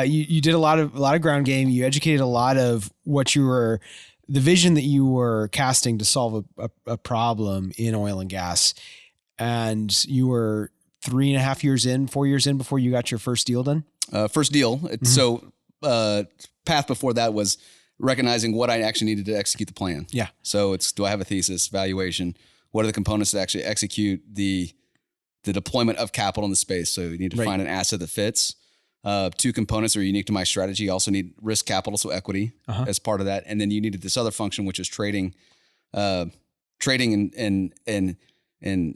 you did a lot of ground game. You educated a lot of the vision that you were casting to solve a problem in oil and gas. And you were 4 years in before you got your first deal done? First deal. So path before that was recognizing what I actually needed to execute the plan. Yeah. So do I have a thesis, valuation? What are the components to actually execute the deployment of capital in the space? So you need to find an asset that fits. Two components are unique to my strategy. You also need risk capital, so equity as part of that. And then you needed this other function, which is trading and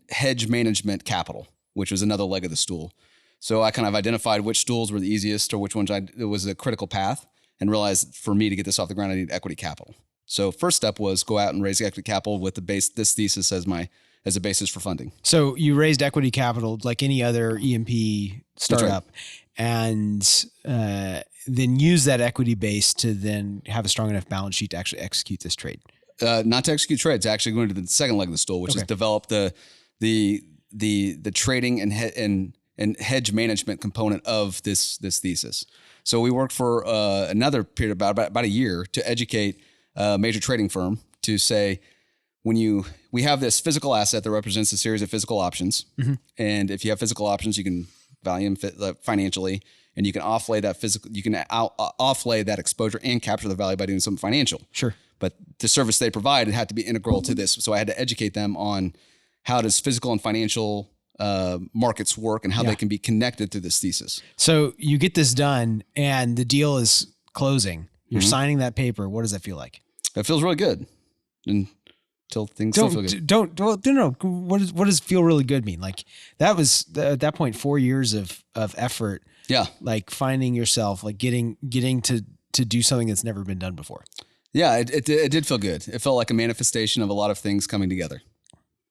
hedge management capital, which was another leg of the stool. So I kind of identified which stools were the easiest or which ones it was a critical path, and realized for me to get this off the ground, I need equity capital. So first step was go out and raise equity capital with this thesis as a basis for funding. So you raised equity capital like any other E&P startup, and then use that equity base to then have a strong enough balance sheet to actually execute this trade. Not to execute trades, actually going to the second leg of the stool, which is develop the trading and hedge management component of this thesis. So we worked for another period about a year to educate a major trading firm to say, we have this physical asset that represents a series of physical options. And if you have physical options, you can value them financially, and you can offlay that exposure and capture the value by doing something financial. Sure. But the service they provide, it had to be integral to this. So I had to educate them on how does physical and financial markets work and how they can be connected to this thesis. So you get this done and the deal is closing. You're signing that paper. What does that feel like? It feels really good. Until things don't feel good. No. What does feel really good mean? Like that was at that point 4 years of effort. Yeah. Like finding yourself, like getting to do something that's never been done before. Yeah, it did feel good. It felt like a manifestation of a lot of things coming together.